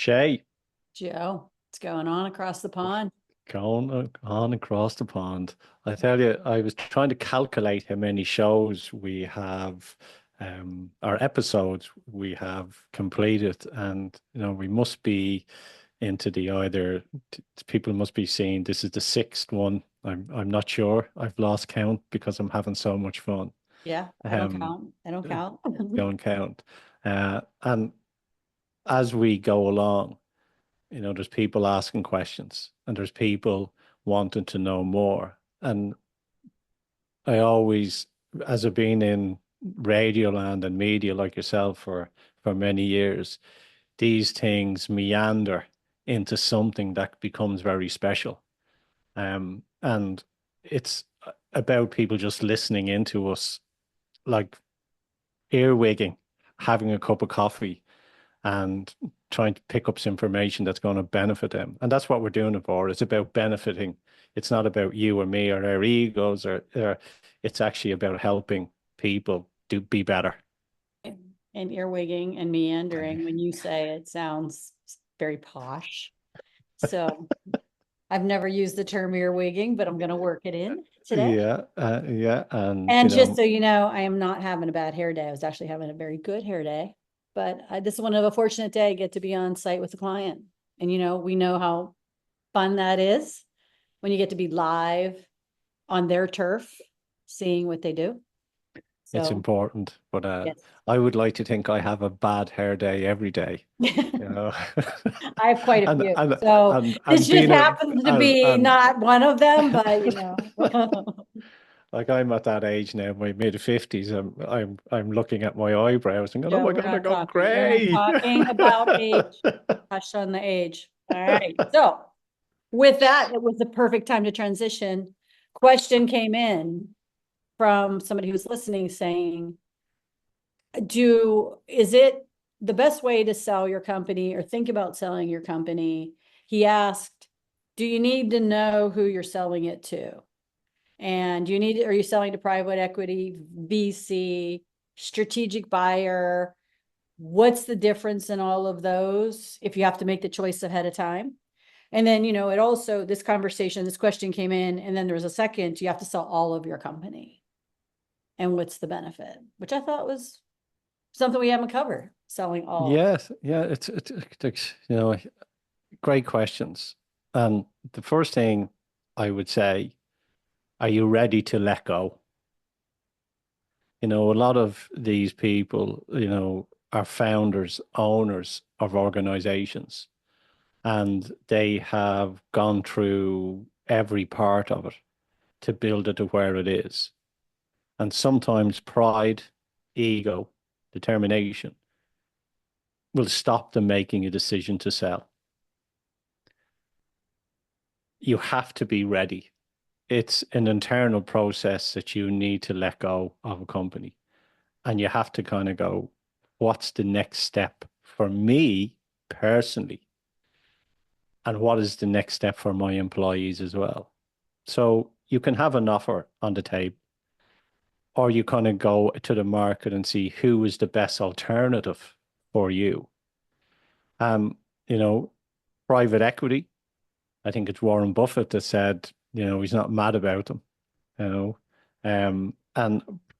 Shae, Joe, what's going on across the pond? going on across the pond. I tell you, I was trying to calculate how many shows we have, or episodes we have completed, and we must be into the either people must be seeing this is the sixth one. I'm not sure. I've lost count because I'm having so much fun. Yeah, I don't Um, count. I don't count. don't count. And as we go along. There's people asking questions and there's people wanting to know more. And I always, as I've been in radio land and media like yourself for many years, these things meander into something that becomes very special. And it's about people just listening into us, like earwigging, having a cup of coffee and trying to pick up some information that's going to benefit them. And that's what we're doing it for. It's about benefiting. It's not about you or me or our egos or it's actually about helping people be better. And earwigging and meandering, when you say it, sounds very posh. So I've never used the term earwigging, but I'm going to work it in today. Yeah. And, And just so you know, I am not having a bad hair day. I was actually having a very good hair day. But this is one of a fortunate day. I get to be on site with the client. And, we know how fun that is when you get to be live on their turf, seeing what they do. it's So, important. But yes. I would like to think I have a bad hair day every day, you know. I have quite a and few. and So this and just being a happens to be and not one of them, but like I'm at that age now, my mid 50s. I'm looking at my eyebrows and going, "Oh Joe, my we're God, they're not going talking. We're not grey." talking about age. Hush on the age. All right. So with that, it was the perfect time to transition. Question came in from somebody who's listening saying, is it the best way to sell your company or think about selling your company? He asked, do you need to know who you're selling it to? And are you selling to private equity, VC, strategic buyer? What's the difference in all of those if you have to make the choice ahead of time? And then, it also, this question came in, and then there was a second, you have to sell all of your company. And what's the benefit? Which I thought was something we haven't covered, selling all. Yes, yeah, it's great questions. And the first thing I would say, are you ready to let go? A lot of these people, are founders, owners of organizations, and they have gone through every part of it to build it to where it is. And sometimes pride, ego, determination will stop them making a decision to sell. You have to be ready. It's an internal process that you need to let go of a company. And you have to kind of go, what's the next step for me personally? And what is the next step for my employees as well? So you can have an offer on the table, or you kind of go to the market and see who is the best alternative for you. Um, you know, Private equity, I think it's Warren Buffett that said, he's not mad about them, you know. And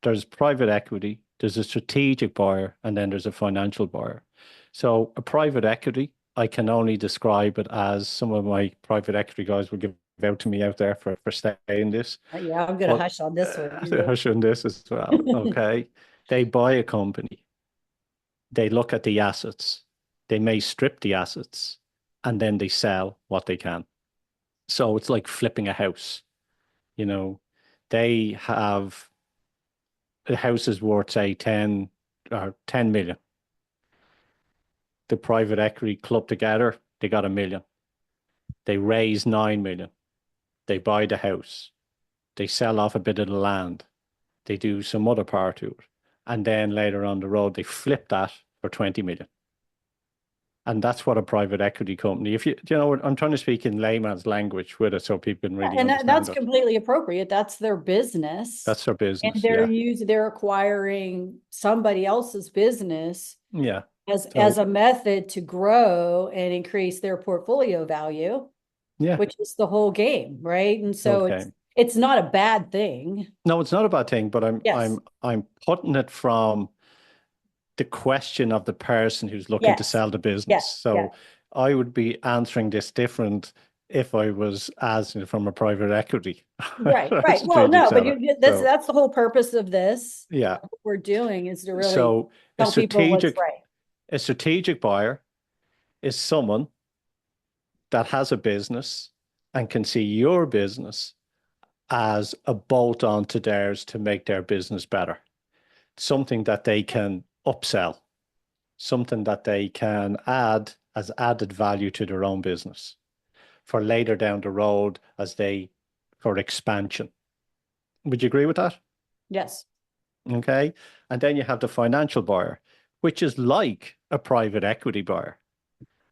there's private equity, there's a strategic buyer, and then there's a financial buyer. So a private equity, I can only describe it as some of my private equity guys will give out to me out there for staying this, Yeah, I'm gonna but hush on this one. hush on this as well. Okay. They buy a company, they look at the assets, they may strip the assets, and then they sell what they can. So it's like flipping a house. You know, they have the house is worth say 10 or 10 million. The private equity club together, they got 1 million. They raise 9 million. They buy the house. They sell off a bit of the land. They do some other part to it. And then later on the road, they flip that for 20 million. And that's what a private equity company, if I'm trying to speak in layman's language with it so people can really And understand that's it. completely appropriate. That's their business. That's their And business. they're Yeah. using, they're acquiring somebody else's business Yeah. as So a method to grow and increase their portfolio value, yeah, which is the whole game, right? And so okay. it's not a bad thing. No, it's not a bad thing, but Yes. I'm putting it from the question of the person who's looking to Yes. sell the business. Yes. Yes. So I would be answering this different if I was as from a private equity Right. or a Right. Well, strategic no, but seller. that's So the whole purpose of this. yeah. What we're doing is to really So tell people what's right. a strategic buyer is someone that has a business and can see your business as a bolt on to theirs to make their business better. Something that they can upsell, something that they can add as added value to their own business for later down the road as they for expansion. Would you agree with that? Yes. Okay. And then you have the financial buyer, which is like a private equity buyer.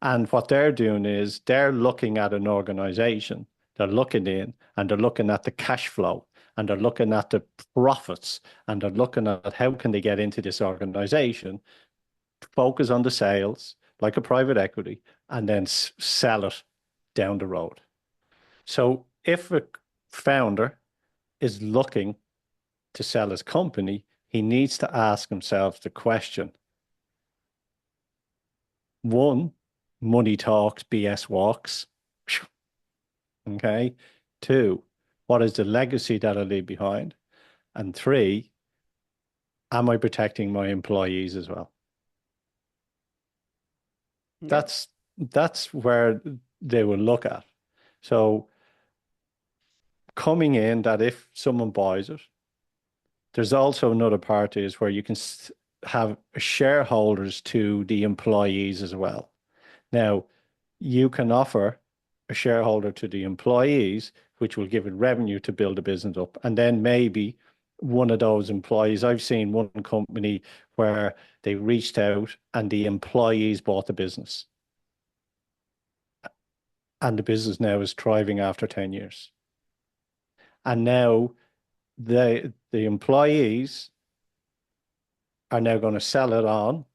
And what they're doing is they're looking at an organization, they're looking in and they're looking at the cash flow and they're looking at the profits and they're looking at how can they get into this organization, focus on the sales like a private equity, and then sell it down the road. So if a founder is looking to sell his company, he needs to ask himself the question, one, money talks, BS walks. Okay. Two, what is the legacy that I leave behind? And three, am I protecting my employees as well? Yep. That's where they will look at. So coming in that if someone buys it, there's also another part is where you can have shareholders to the employees as well. Now, you can offer a shareholder to the employees, which will give it revenue to build the business up. And then maybe one of those employees, I've seen one company where they reached out and the employees bought the business. And the business now is thriving after 10 years. And now the employees are now going to sell it on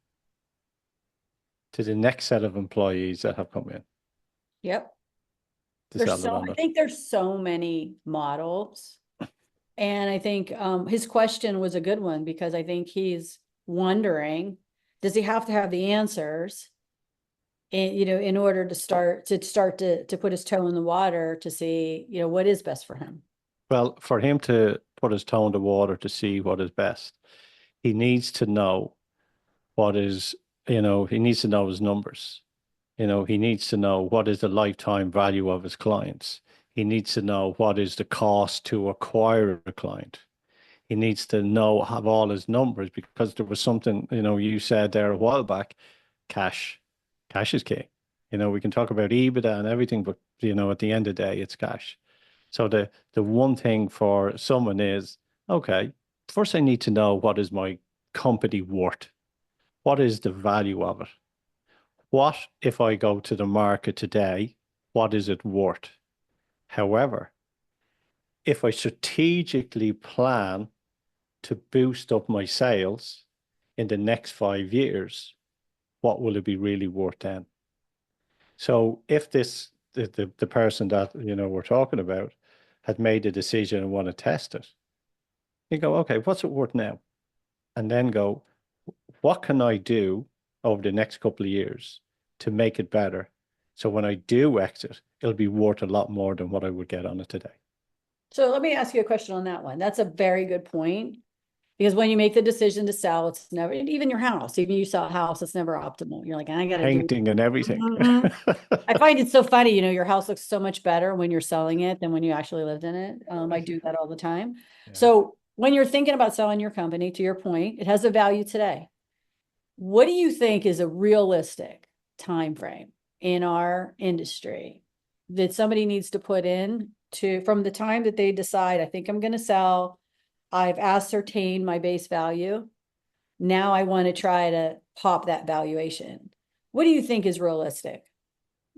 to the next set of employees that have come in Yep. to sell it on I it. think there's so many models. And I think his question was a good one because I think he's wondering, does he have to have the answers in, in order to start to put his toe in the water to see, what is best for him. Well, for him to put his toe in the water to see what is best, he needs to know what is, he needs to know his numbers. He needs to know what is the lifetime value of his clients. He needs to know what is the cost to acquire a client. He needs to have all his numbers because there was something, you said there a while back, cash. Cash is king. We can talk about EBITDA and everything, but at the end of the day, it's cash. So the one thing for someone is, okay, first I need to know what is my company worth? What is the value of it? What if I go to the market today? What is it worth? However, if I strategically plan to boost up my sales in the next 5 years, what will it be really worth then? So if the person that we're talking about had made a decision and want to test it, you go, okay, what's it worth now? And then go, what can I do over the next couple of years to make it better? So when I do exit, it'll be worth a lot more than what I would get on it today. So let me ask you a question on that one. That's a very good point. Because when you make the decision to sell, it's never, even your house, even you sell a house, it's never optimal. You're like, I got to do. Painting and everything. Mhm. I find it so funny, your house looks so much better when you're selling it than when you actually lived in it. I do that all the time. Yeah. So when you're thinking about selling your company, to your point, it has a value today. What do you think is a realistic time frame in our industry that somebody needs to put in to from the time that they decide, I think I'm going to sell, I've ascertained my base value. Now I want to try to pop that valuation. What do you think is realistic?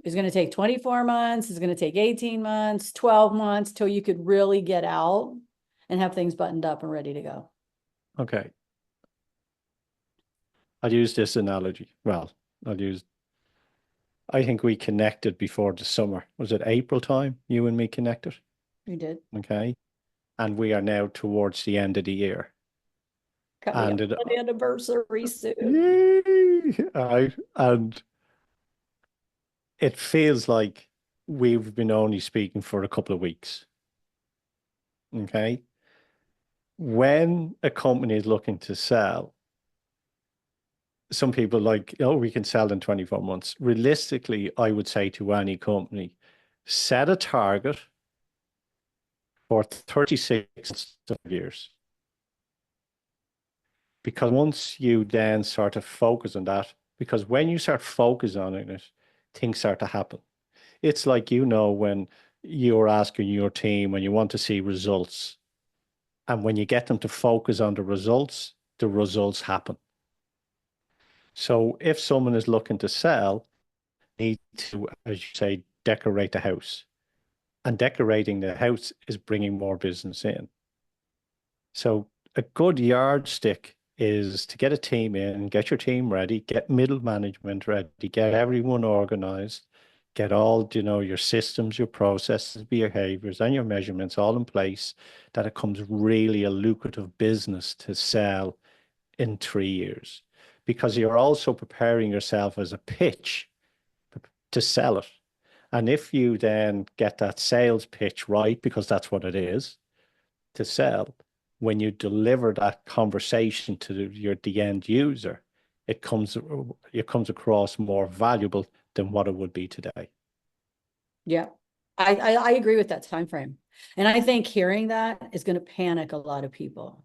Is it going to take 24 months? Is it going to take 18 months, 12 months till you could really get out and have things buttoned up and ready to go? Okay. I'll use this analogy. Well, I'll use, I think we connected before the summer. Was it April time? You and me connected? We did. Okay. And we are now towards the end of the year. Coming And up it, on the anniversary soon. yay, right? And it feels like we've been only speaking for a couple of weeks. Okay. When a company is looking to sell, some people like, oh, we can sell in 24 months. Realistically, I would say to any company, set a target for 36 years. Because once you then start to focus on that, because when you start focusing on it, things start to happen. It's like, when you're asking your team when you want to see results, and when you get them to focus on the results happen. So if someone is looking to sell, need to, as you say, decorate the house. And decorating the house is bringing more business in. So a good yardstick is to get a team in, get your team ready, get middle management ready, get everyone organized, get all, your systems, your processes, behaviors, and your measurements all in place, that it comes really a lucrative business to sell in 3 years. Because you're also preparing yourself as a pitch to sell it. And if you then get that sales pitch right, because that's what it is, to sell, when you deliver that conversation to the end user, it comes across more valuable than what it would be today. Yeah. I agree with that time frame. And I think hearing that is going to panic a lot of people.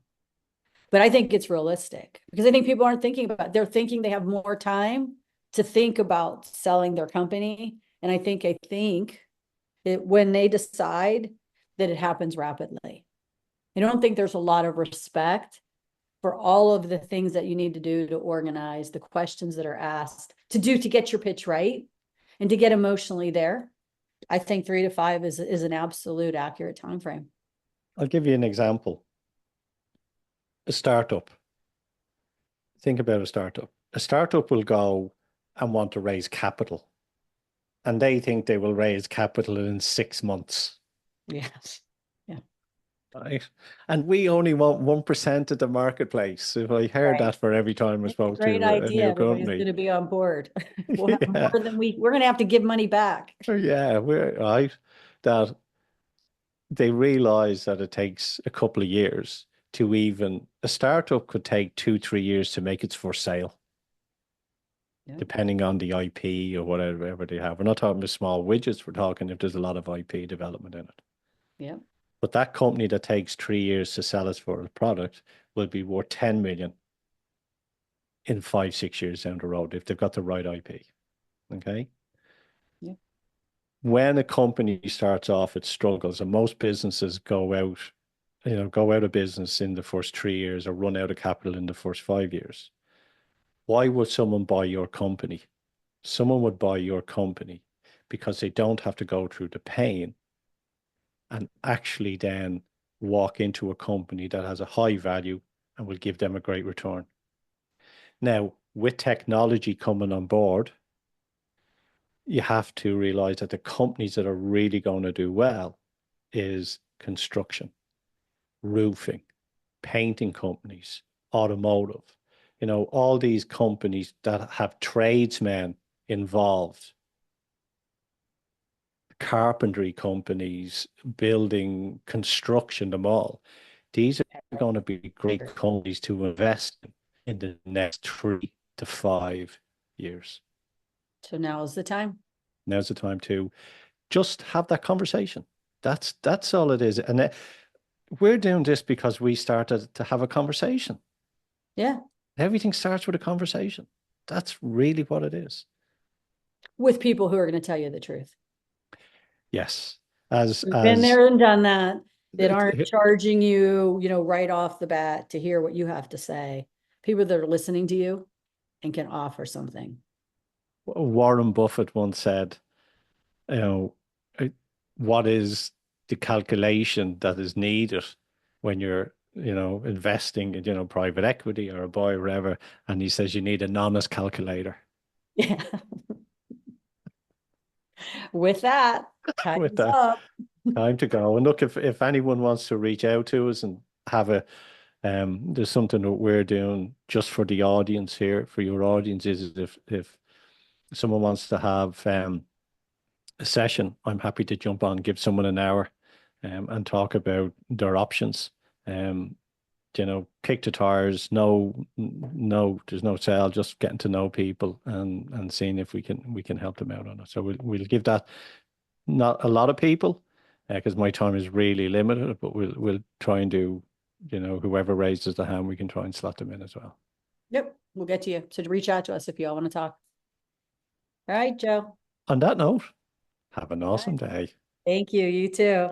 But I think it's realistic because I think people aren't thinking about it. They're thinking they have more time to think about selling their company. And I think it when they decide that it happens rapidly. I don't think there's a lot of respect for all of the things that you need to do to organize, the questions that are asked, to get your pitch right and to get emotionally there. I think 3 to 5 is an absolute accurate time frame. I'll give you an example. A startup. Think about a startup. A startup will go and want to raise capital, and they think they will raise capital in 6 months. Yes. Yeah. Right. And we only want 1% of the marketplace. If I heard Right. that for every time I It's a spoke great to a idea. new Everybody's going company. to be on board. We'll have Yeah. more than we're going to have to give money back. Yeah, we're right. That they realize that it takes a couple of years to even a startup could take 2, 3 years to make its first sale, Yeah. depending on the IP or whatever they have. We're not talking about small widgets, we're talking if there's a lot of IP development in it. Yeah. But that company that takes 3 years to sell its for a product will be worth 10 million in 5, 6 years down the road if they've got the right IP. Okay. Yeah. When a company starts off, it struggles, and most businesses go out of business in the first 3 years or run out of capital in the first 5 years. Why would someone buy your company? Someone would buy your company because they don't have to go through the pain and actually then walk into a company that has a high value and will give them a great return. Now, with technology coming on board, you have to realize that the companies that are really going to do well is construction, roofing, painting companies, automotive, all these companies that have tradesmen involved, carpentry companies, building, construction, them all. These are going to be great companies to invest in the next 3 to 5 years. So now is the time. Now's the time to just have that conversation. That's all it is. And we're doing this because we started to have a conversation. Yeah. Everything starts with a conversation. That's really what it is. With people who are going to tell you the truth. Yes. As Been there and done that aren't it, charging you, right off the bat to hear what you have to say. People that are listening to you and can offer something. Warren Buffett once said, you know, what is the calculation that is needed when you're investing in, private equity or a buy or whatever. And he says you need an honest calculator. Yeah. With that, With time's that, up. time to go. And look, if anyone wants to reach out to us and have there's something that we're doing just for the audience here, for your audience, is if someone wants to have a session, I'm happy to jump on, give someone an hour, and talk about their options. Um, kick the tires. No, no, there's no sale. Just getting to know people and seeing if we can help them out on it. So we'll give that not a lot of people, because my time is really limited. But we'll try and do, whoever raises the hand, we can try and slot them in as well. Yep, we'll get to you. So reach out to us if you all want to talk. All right, Joe. On that note, have an All right. awesome day. Thank you. You too.